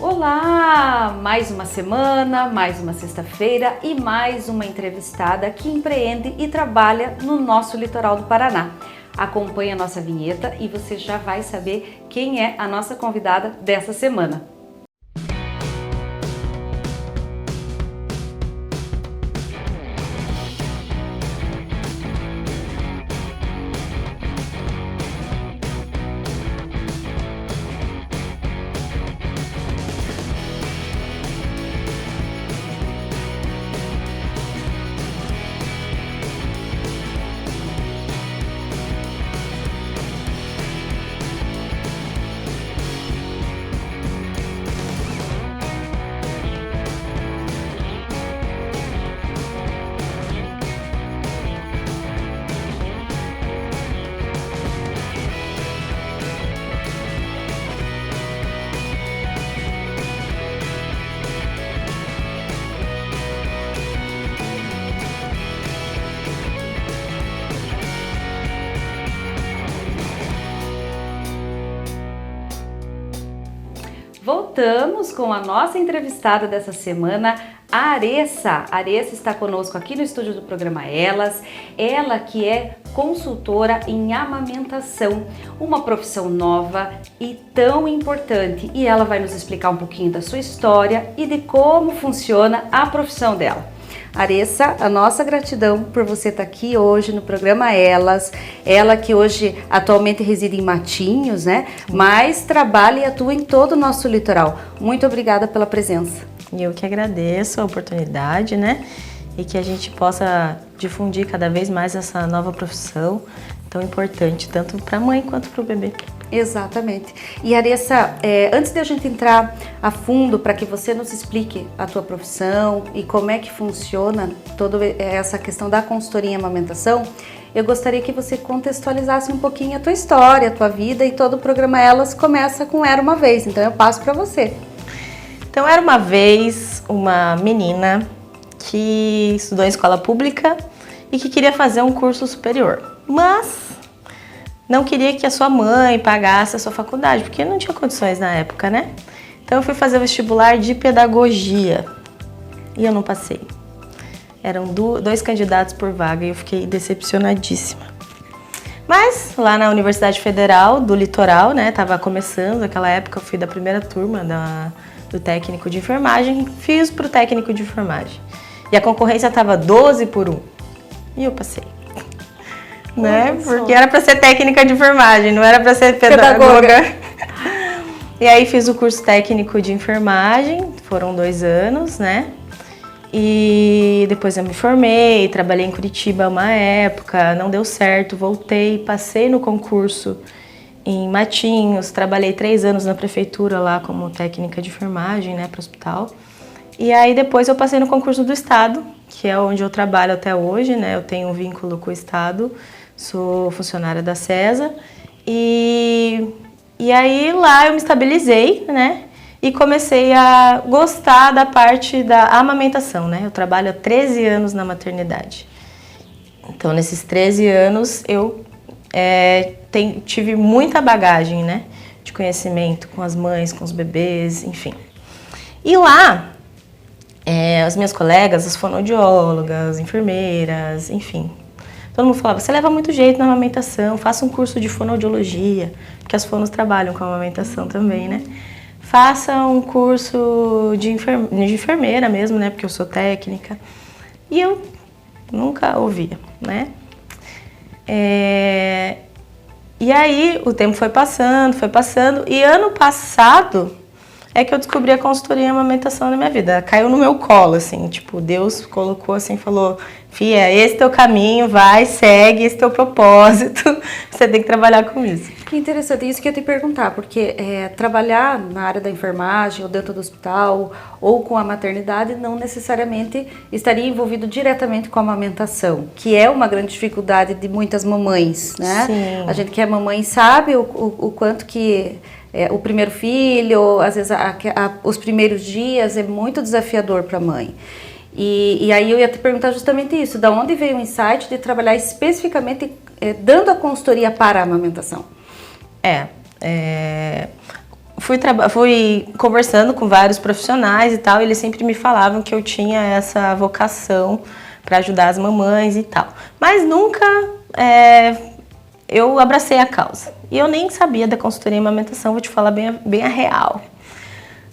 Olá! Mais uma semana, mais uma sexta-feira e mais uma entrevistada que empreende e trabalha no nosso litoral do Paraná. Acompanhe a nossa vinheta e você já vai saber quem é a nossa convidada dessa semana. Voltamos com a nossa entrevistada dessa semana, a Aressa. A Aressa está conosco aqui no estúdio do programa Elas. Ela que é consultora em amamentação, uma profissão nova e tão importante. E ela vai nos explicar um pouquinho da sua história e de como funciona a profissão dela. Aressa, a nossa gratidão por você estar aqui hoje no programa Elas. Ela que hoje atualmente reside em Matinhos, né? Mas trabalha e atua em todo o nosso litoral. Muito obrigada pela presença. Eu que agradeço a oportunidade, né? E que a gente possa difundir cada vez mais essa nova profissão tão importante, tanto para a mãe quanto para o bebê. Exatamente. E Aressa, antes de a gente entrar a fundo para que você nos explique a tua profissão e como é que funciona toda essa questão da consultoria em amamentação, eu gostaria que você contextualizasse um pouquinho a tua história, a tua vida, e todo o programa Elas começa com Era Uma Vez, então eu passo para você. Então, era uma vez uma menina que estudou em escola pública e que queria fazer um curso superior, mas não queria que a sua mãe pagasse a sua faculdade, porque não tinha condições na época, né? Então eu fui fazer o vestibular de pedagogia e eu não passei. Eram dois candidatos por vaga e eu fiquei decepcionadíssima. Mas lá na Universidade Federal do Litoral, né, tava começando, naquela época eu fui da primeira turma do técnico de enfermagem, fiz pro técnico de enfermagem. E a concorrência tava 12 por 1 e eu passei. Né? Porque era para ser técnica de enfermagem, não era para ser pedagoga. E aí fiz o curso técnico de enfermagem, foram 2 anos, né? E depois eu me formei, trabalhei em Curitiba uma época, não deu certo, voltei, passei no concurso em Matinhos, trabalhei 3 anos na prefeitura lá como técnica de enfermagem, né, para o hospital. E aí depois eu passei no concurso do estado, que é onde eu trabalho até hoje, né? Eu tenho um vínculo com o estado. Sou funcionária da CESA e aí lá eu me estabilizei, né? E comecei a gostar da parte da amamentação, né? Eu trabalho há 13 anos na maternidade. Então, nesses 13 anos, eu tive muita bagagem, né? De conhecimento com as mães, com os bebês, enfim. E lá, as minhas colegas, as fonoaudiólogas, enfermeiras, enfim, todo mundo falava, você leva muito jeito na amamentação, faça um curso de fonoaudiologia, porque as fonos trabalham com amamentação também, né? Faça um curso de enfermeira mesmo, né? Porque eu sou técnica. E eu nunca ouvia, né? E aí o tempo foi passando, e ano passado é que eu descobri a consultoria em amamentação na minha vida. Caiu no meu colo, assim, tipo, Deus colocou assim, falou, Fia, esse é teu caminho, vai, segue, esse é teu propósito, você tem que trabalhar com isso. Que interessante, isso que eu ia te perguntar, porque trabalhar na área da enfermagem, ou dentro do hospital, ou com a maternidade, não necessariamente estaria envolvido diretamente com a amamentação, que é uma grande dificuldade de muitas mamães, né? Sim. A gente que é mamãe sabe o quanto que o primeiro filho, às vezes os primeiros dias é muito desafiador para a mãe. E aí eu ia te perguntar justamente isso, da onde veio o insight de trabalhar especificamente dando a consultoria para a amamentação? fui conversando com vários profissionais e tal, e eles sempre me falavam que eu tinha essa vocação para ajudar as mamães e tal. Mas nunca eu abracei a causa. E eu nem sabia da consultoria em amamentação, vou te falar bem a real.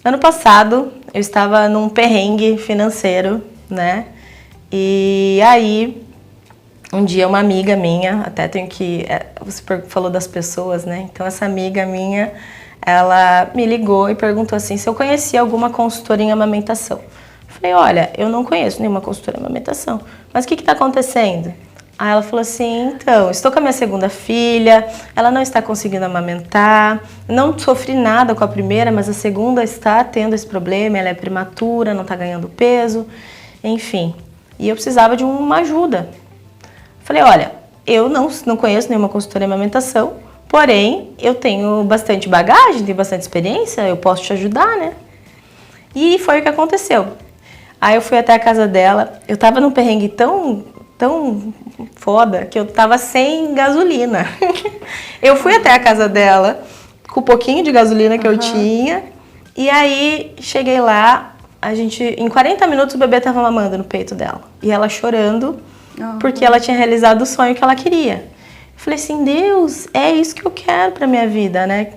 Ano passado, eu estava num perrengue financeiro, né? E aí, um dia uma amiga minha, até tenho que... Você falou das pessoas, né? Então, essa amiga minha, ela me ligou e perguntou assim, se eu conhecia alguma consultoria em amamentação. Falei, olha, eu não conheço nenhuma consultoria em amamentação, mas o que está acontecendo? Aí ela falou assim, então, estou com a minha segunda filha, ela não está conseguindo amamentar, não sofri nada com a primeira, mas a segunda está tendo esse problema, ela é prematura, não está ganhando peso, enfim. E eu precisava de uma ajuda. Falei, olha, eu não conheço nenhuma consultoria em amamentação, porém, eu tenho bastante bagagem, tenho bastante experiência, eu posso te ajudar, né? E foi o que aconteceu. Aí eu fui até a casa dela, eu tava num perrengue tão foda que eu tava sem gasolina. Eu fui até a casa dela com o pouquinho de gasolina que eu tinha, e aí cheguei lá, em 40 minutos o bebê tava mamando no peito dela. E ela chorando, porque ela tinha realizado o sonho que ela queria. Eu falei assim, Deus, é isso que eu quero pra minha vida, né?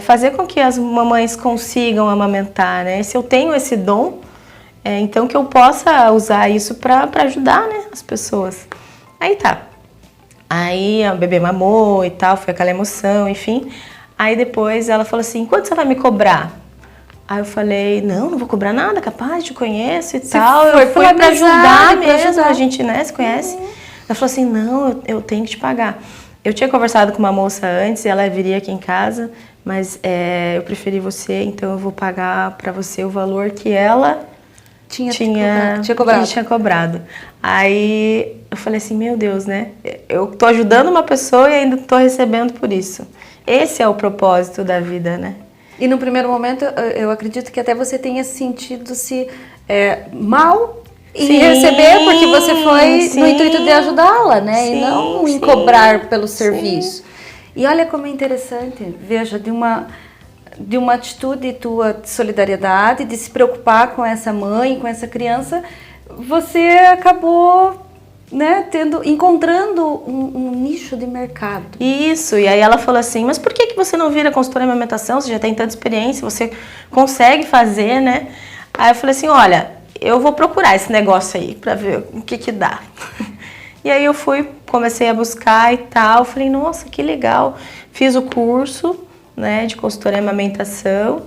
Fazer com que as mamães consigam amamentar, né? Se eu tenho esse dom, então que eu possa usar isso para ajudar, né, as pessoas. Aí tá. Aí a bebê mamou e tal, foi aquela emoção, enfim. Aí depois ela falou assim, quanto você vai me cobrar? Aí eu falei, não vou cobrar nada, capaz, te conheço e tal. Eu fui para ajudar mesmo, a gente, né, se conhece. Ela falou assim, não, eu tenho que te pagar. Eu tinha conversado com uma moça antes, ela viria aqui em casa, mas eu preferi você, então eu vou pagar para você o valor que ela tinha cobrado. Aí eu falei assim, meu Deus, né? Eu tô ajudando uma pessoa e ainda tô recebendo por isso. Esse é o propósito da vida, né? E no primeiro momento, eu acredito que até você tenha sentido-se mal em receber, porque você foi no intuito de ajudá-la, né? E não em cobrar pelo serviço. E olha como é interessante, veja, de uma atitude tua de solidariedade, de se preocupar com essa mãe, com essa criança, você acabou, né, encontrando um nicho de mercado. Isso, e aí ela falou assim, mas por que você não vira consultora em amamentação? Você já tem tanta experiência, você consegue fazer, né? Aí eu falei assim, olha, eu vou procurar esse negócio aí pra ver o que dá. E aí eu comecei a buscar e tal, falei, nossa, que legal. Fiz o curso, né, de consultoria em amamentação,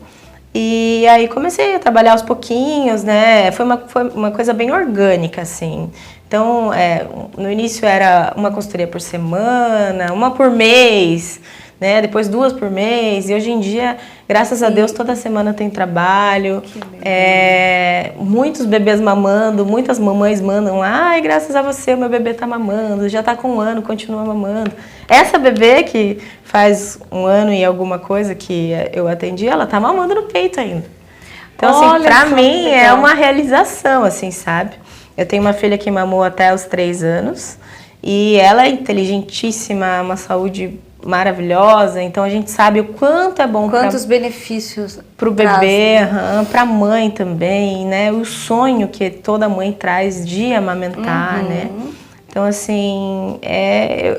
e aí comecei a trabalhar aos pouquinhos, né, foi uma coisa bem orgânica, assim. Então, no início era uma consultoria por semana, uma por mês, né, depois 2 por mês, e hoje em dia, graças a Deus, toda semana tem trabalho, muitos bebês mamando, muitas mamães mandam, ai, graças a você o meu bebê tá mamando, já tá com 1 ano, continua mamando. Essa bebê que faz 1 ano e alguma coisa que eu atendi, ela tá mamando no peito ainda. Então, assim, pra mim é uma realização, assim, sabe? Eu tenho uma filha que mamou até os 3 anos e ela é inteligentíssima, uma saúde maravilhosa, então a gente sabe o quanto é bom quantos benefícios pro bebê, pra mãe também, né? O sonho que toda mãe traz de amamentar, né? Então, assim,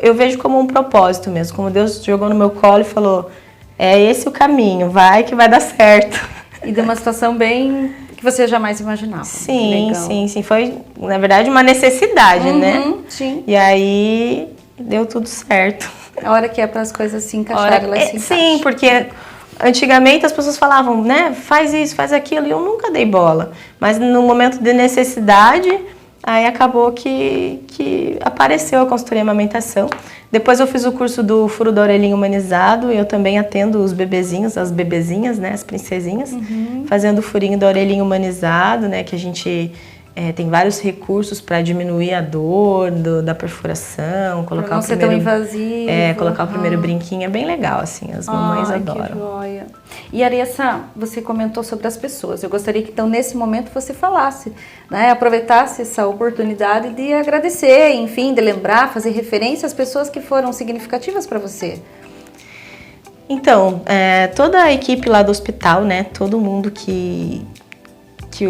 eu vejo como um propósito mesmo, como Deus jogou no meu colo e falou, é esse o caminho, vai que vai dar certo. E de uma situação bem que você jamais imaginava. Sim, sim, foi, na verdade, uma necessidade, né? Sim. E aí, deu tudo certo. A hora que é para as coisas se encaixarem, elas se encaixam. Sim, porque antigamente as pessoas falavam, né, faz isso, faz aquilo, e eu nunca dei bola. Mas no momento de necessidade, aí acabou que apareceu a consultoria em amamentação. Depois eu fiz o curso do furo da orelhinha humanizado, e eu também atendo os bebezinhos, as bebezinhas, né, as princesinhas, fazendo o furinho da orelhinha humanizado, né, que a gente... tem vários recursos para diminuir a dor da perfuração, colocar pra não ser tão invasivo. Colocar o primeiro brinquinho, é bem legal, assim, as mamães adoram. Que joia. E Aressa, você comentou sobre as pessoas. Eu gostaria que então nesse momento você falasse, né, aproveitasse essa oportunidade de agradecer, enfim, de lembrar, fazer referência às pessoas que foram significativas para você. Então, toda a equipe lá do hospital, né, todo mundo que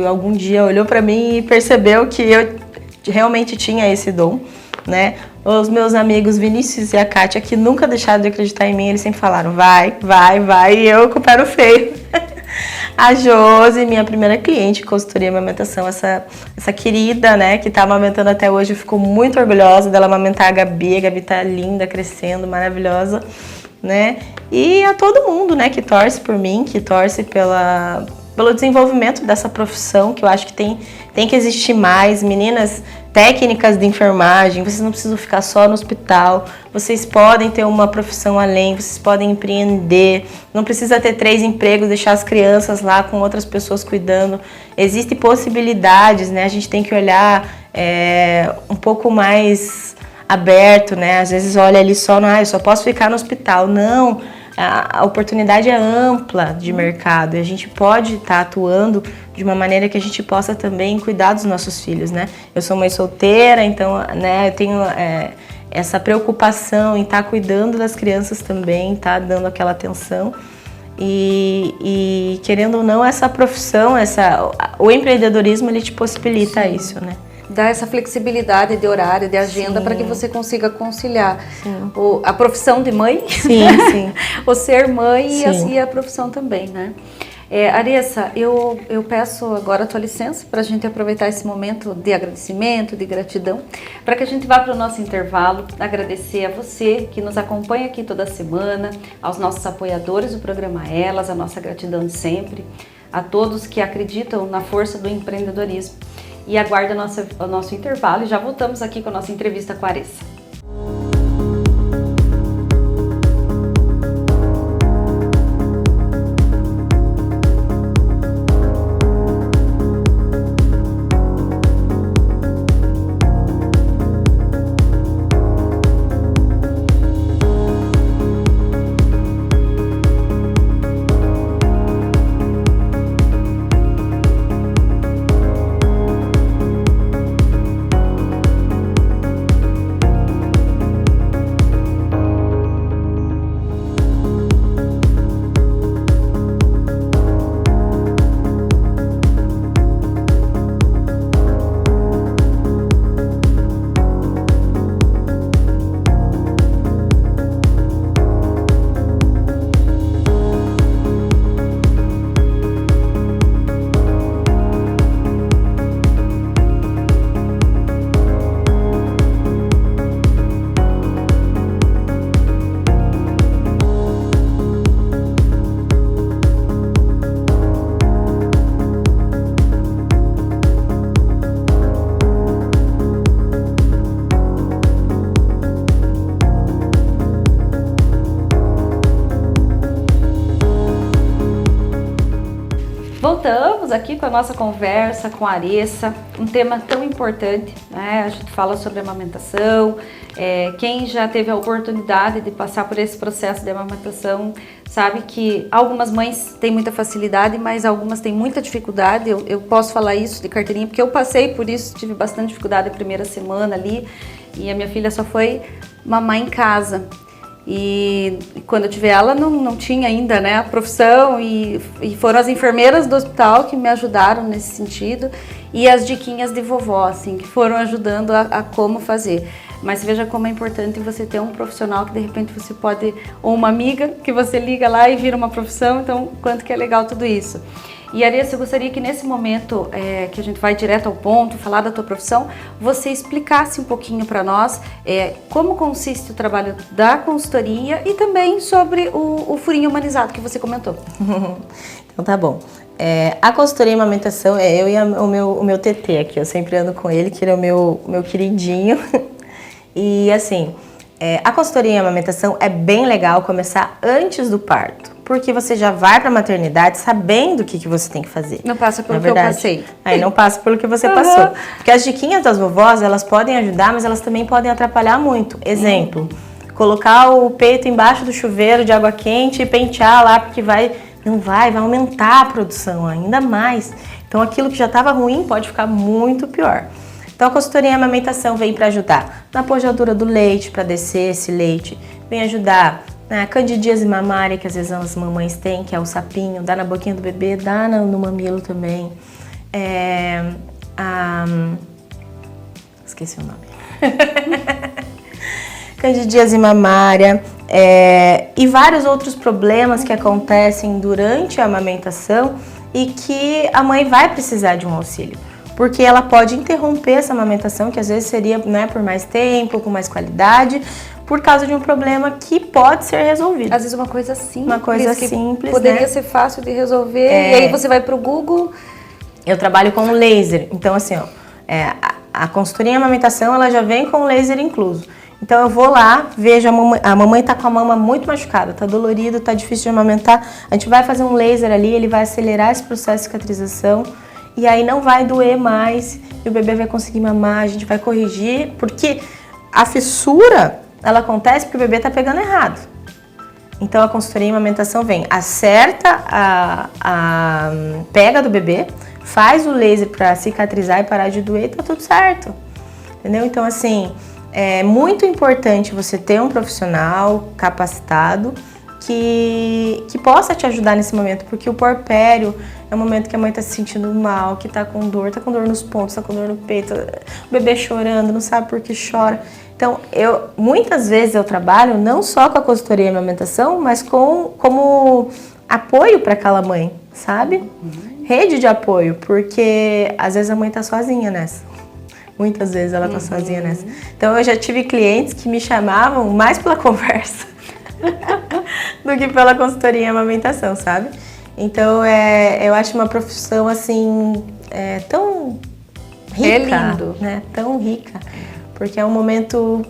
algum dia olhou para mim e percebeu que eu realmente tinha esse dom, né? Os meus amigos Vinícius e a Kátia, que nunca deixaram de acreditar em mim, eles sempre falaram, vai, e eu com o pé no freio. A Josi, minha primeira cliente, consultoria de amamentação, essa querida, né, que tá amamentando até hoje, eu fico muito orgulhosa dela amamentar a Gabi tá linda, crescendo, maravilhosa, né? E a todo mundo, né, que torce por mim, que torce pelo desenvolvimento dessa profissão, que eu acho que tem que existir mais. Meninas, técnicas de enfermagem, vocês não precisam ficar só no hospital, vocês podem ter uma profissão além, vocês podem empreender, não precisa ter 3 empregos, deixar as crianças lá com outras pessoas cuidando. Existem possibilidades, né? A gente tem que olhar um pouco mais aberto, né? Às vezes olha ali só, eu só posso ficar no hospital. Não, a oportunidade é ampla de mercado e a gente pode estar atuando de uma maneira que a gente possa também cuidar dos nossos filhos, né? Eu sou mãe solteira, então, né, eu tenho essa preocupação em estar cuidando das crianças também, estar dando aquela atenção e querendo ou não, essa profissão, o empreendedorismo, ele te possibilita Sim. isso, né? Dá essa flexibilidade de horário, de agenda, para que você consiga conciliar a profissão de mãe, sim. o ser mãe e a profissão também, né? Aressa, eu peço agora a tua licença para a gente aproveitar esse momento de agradecimento, de gratidão, para que a gente vá para o nosso intervalo, agradecer a você que nos acompanha aqui toda semana, aos nossos apoiadores do programa Elas, a nossa gratidão de sempre, a todos que acreditam na força do empreendedorismo. E aguarda o nosso intervalo e já voltamos aqui com a nossa entrevista com a Aressa. Voltamos aqui com a nossa conversa com a Aressa, um tema tão importante, né? A gente fala sobre amamentação, quem já teve a oportunidade de passar por esse processo de amamentação sabe que algumas mães têm muita facilidade, mas algumas têm muita dificuldade. Eu posso falar isso de carteirinha, porque eu passei por isso, tive bastante dificuldade a primeira semana ali, e a minha filha só foi mamar em casa. E quando eu tive ela, não tinha ainda, né, a profissão, e foram as enfermeiras do hospital que me ajudaram nesse sentido, e as diquinhas de vovó, assim, que foram ajudando a como fazer. Mas veja como é importante você ter um profissional que de repente você pode, ou uma amiga que você liga lá e vira uma profissão, então quanto que é legal tudo isso. E Aressa, eu gostaria que nesse momento que a gente vai direto ao ponto, falar da tua profissão, você explicasse um pouquinho para nós como consiste o trabalho da consultoria e também sobre o furinho humanizado que você comentou. Então tá bom. A consultoria em amamentação eu e o meu TT aqui, eu sempre ando com ele, que ele é o meu queridinho. E assim, a consultoria em amamentação é bem legal começar antes do parto. Porque você já vai para a maternidade sabendo o que você tem que fazer. Não passa pelo que eu passei. Aí não passa pelo que você passou. Porque as diquinhas das vovós, elas podem ajudar, mas elas também podem atrapalhar muito. Exemplo, colocar o peito embaixo do chuveiro de água quente e pentear lá, porque vai aumentar a produção ainda mais. Então aquilo que já estava ruim pode ficar muito pior. Então a consultoria em amamentação vem para ajudar na pojadura do leite, para descer esse leite, vem ajudar né? A candidíase mamária, que às vezes as mamães têm, que é o sapinho, dá na boquinha do bebê, dá no mamilo também. Esqueci o nome. Candidíase mamária, e vários outros problemas que acontecem durante a amamentação e que a mãe vai precisar de um auxílio. Porque ela pode interromper essa amamentação, que às vezes seria, né, por mais tempo, com mais qualidade, por causa de um problema que pode ser resolvido. Às vezes uma coisa simples. Uma coisa simples, poderia né? ser fácil de resolver, e aí você vai pro Google. Eu trabalho com laser, então assim, ó, a consultoria em amamentação, ela já vem com laser incluso. Então eu vou lá, vejo a mamãe tá com a mama muito machucada, tá dolorido, tá difícil de amamentar, a gente vai fazer um laser ali, ele vai acelerar esse processo de cicatrização, e aí não vai doer mais, e o bebê vai conseguir mamar, a gente vai corrigir, porque a fissura, ela acontece porque o bebê tá pegando errado. Então a consultoria em amamentação vem, acerta a pega do bebê, faz o laser para cicatrizar e parar de doer e tá tudo certo. Entendeu? Então assim, é muito importante você ter um profissional capacitado que possa te ajudar nesse momento, porque o puerpério é um momento que a mãe tá se sentindo mal, que tá com dor nos pontos, tá com dor no peito, o bebê chorando, não sabe por que chora. Então, muitas vezes eu trabalho não só com a consultoria em amamentação, mas como apoio para aquela mãe, sabe? Rede de apoio, porque às vezes a mãe tá sozinha nessa. Muitas vezes ela tá sozinha nessa. Então, eu já tive clientes que me chamavam mais pela conversa do que pela consultoria em amamentação, sabe? Então, eu acho uma profissão, assim, tão rica. É lindo. Né? Tão rica. Porque é um momento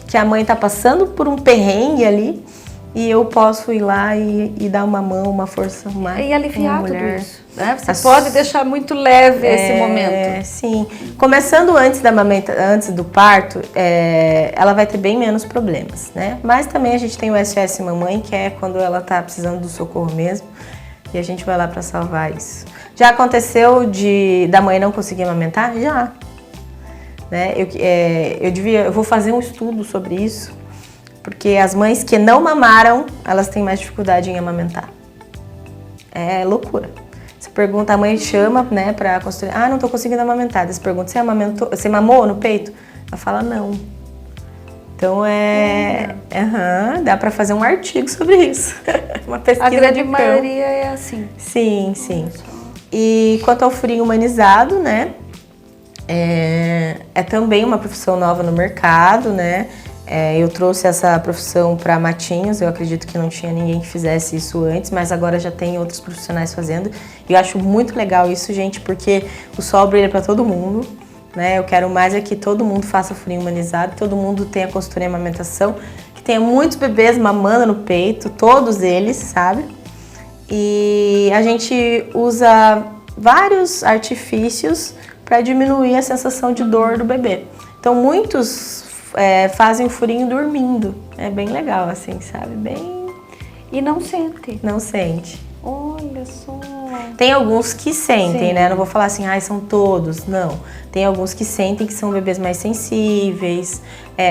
que a mãe tá passando por um perrengue ali e eu posso ir lá e dar uma mão, uma força, e aliviar uma tudo mulher. isso. Né? Você pode deixar muito leve esse momento. Sim. Começando antes do parto, ela vai ter bem menos problemas, né? Mas também a gente tem o SOS Mamãe, que é quando ela tá precisando do socorro mesmo. E a gente vai lá para salvar isso. Já aconteceu da mãe não conseguir amamentar? Já. Né? Eu vou fazer um estudo sobre isso, porque as mães que não mamaram, elas têm mais dificuldade em amamentar. É loucura. Você pergunta, a mãe chama, né, pra construir, não tô conseguindo amamentar. Você pergunta, você mamou no peito? Ela fala, não. Então dá pra fazer um artigo sobre isso. Uma pesquisa. A grande maioria é assim. Sim, sim. E quanto ao furinho humanizado, né? É também uma profissão nova no mercado, né? Eu trouxe essa profissão para Matinhos, eu acredito que não tinha ninguém que fizesse isso antes, mas agora já tem outros profissionais fazendo. E eu acho muito legal isso, gente, porque o sol brilha para todo mundo, né? Eu quero mais que todo mundo faça furinho humanizado, que todo mundo tenha consultoria em amamentação, que tenha muitos bebês mamando no peito, todos eles, sabe? E a gente usa vários artifícios para diminuir a sensação de dor do bebê. Então muitos fazem o furinho dormindo. É bem legal, assim, sabe? E não sente. Não sente. Olha só. Tem alguns que sentem, Sim. né? Não vou falar assim, são todos. Não. Tem alguns que sentem, que são bebês mais sensíveis,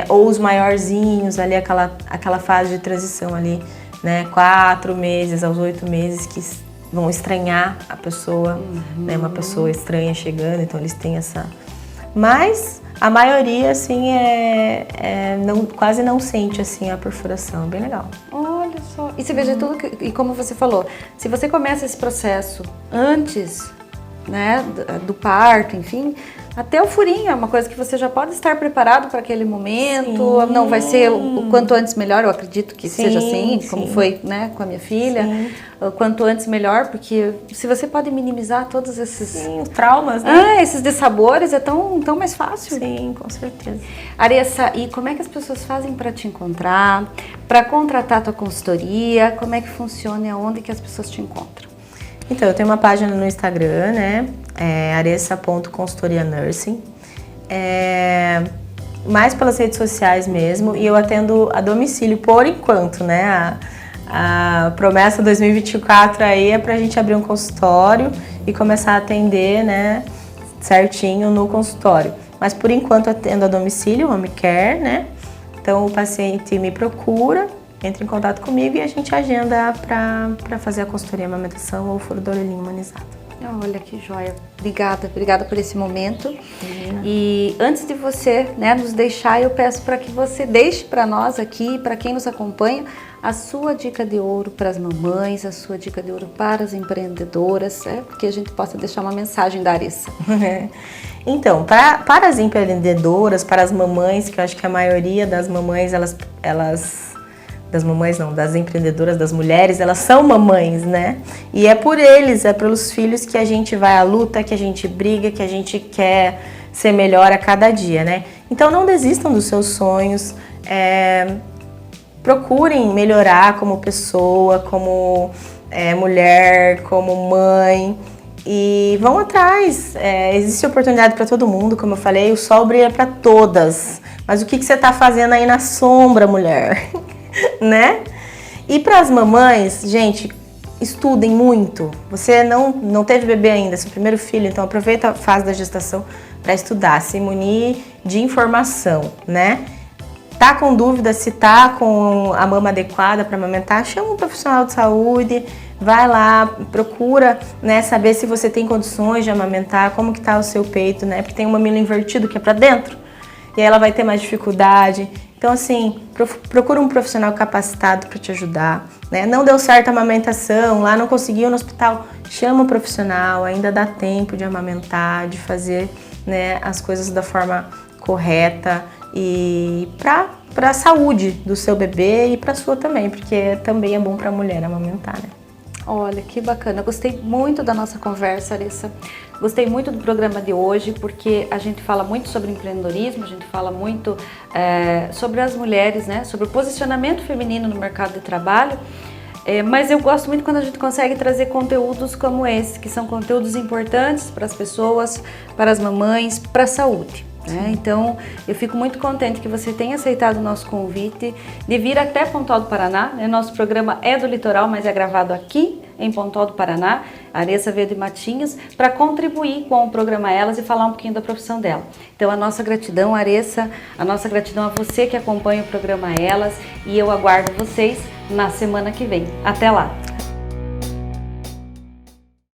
ou os maiorzinhos ali, aquela fase de transição ali, né? 4 meses aos 8 meses, que vão estranhar a pessoa, né? Uma pessoa estranha chegando, então eles têm essa... Mas a maioria, assim, quase não sente, assim, a perfuração. É bem legal. Olha só. E você veja tudo e como você falou, se você começa esse processo antes, né, do parto, enfim, até o furinho é uma coisa que você já pode estar preparado para aquele momento. Sim. Não vai ser o quanto antes melhor, eu acredito que seja assim, como foi, né, com a minha filha. Sim. O quanto antes melhor, porque se você pode minimizar todos esses traumas, né? Esses dissabores, é tão mais fácil. Sim, com certeza. Aressa, e como é que as pessoas fazem para te encontrar, para contratar a tua consultoria? Como é que funciona e aonde que as pessoas te encontram? Então, eu tenho uma página no Instagram, né? aressa.consultorianursing. Mais pelas redes sociais mesmo, e eu atendo a domicílio por enquanto, né? A promessa 2024 aí é pra gente abrir um consultório e começar a atender, né, certinho no consultório. Mas por enquanto atendo a domicílio, home care, né? Então o paciente me procura, entre em contato comigo e a gente agenda para fazer a consultoria amamentação ou furo da orelhinha humanizado. Olha que joia. Obrigada por esse momento. E antes de você, né, nos deixar, eu peço para que você deixe para nós aqui, para quem nos acompanha, a sua dica de ouro para as mamães, a sua dica de ouro para as empreendedoras, que a gente possa deixar uma mensagem da Aressa. Então, para as empreendedoras, para as mamães, que eu acho que a maioria das mamães, das empreendedoras, das mulheres, elas são mamães, né? E é por eles, é pelos filhos que a gente vai à luta, que a gente briga, que a gente quer ser melhor a cada dia, né? Então não desistam dos seus sonhos, procurem melhorar como pessoa, como mulher, como mãe e vão atrás. Existe oportunidade para todo mundo, como eu falei, o sol brilha para todas. Mas o que você está fazendo aí na sombra, mulher? Né? E para as mamães, gente, estudem muito. Você não teve bebê ainda, seu primeiro filho, então aproveita a fase da gestação para estudar, se munir de informação, né? Tá com dúvida se tá com a mama adequada para amamentar, chama um profissional de saúde, vai lá, procura, né, saber se você tem condições de amamentar, como que tá o seu peito, né? Porque tem um mamilo invertido que é para dentro, e aí ela vai ter mais dificuldade. Então, assim, procura um profissional capacitado para te ajudar, né? Não deu certo a amamentação, lá não conseguiu no hospital, chama um profissional, ainda dá tempo de amamentar, de fazer, né, as coisas da forma correta e para a saúde do seu bebê e para a sua também, porque também é bom para a mulher amamentar, né? Olha, que bacana. Eu gostei muito da nossa conversa, Aressa. Gostei muito do programa de hoje, porque a gente fala muito sobre empreendedorismo, a gente fala muito sobre as mulheres, né? Sobre o posicionamento feminino no mercado de trabalho. Mas eu gosto muito quando a gente consegue trazer conteúdos como esse, que são conteúdos importantes para as pessoas, para as mamães, para a saúde. Então, eu fico muito contente que você tenha aceitado o nosso convite de vir até Pontal do Paraná. Nosso programa é do litoral, mas é gravado aqui em Pontal do Paraná. A Aressa veio de Matinhos para contribuir com o programa Elas e falar um pouquinho da profissão dela. Então, a nossa gratidão, Aressa, a nossa gratidão a você que acompanha o programa Elas, e eu aguardo vocês na semana que vem. Até lá!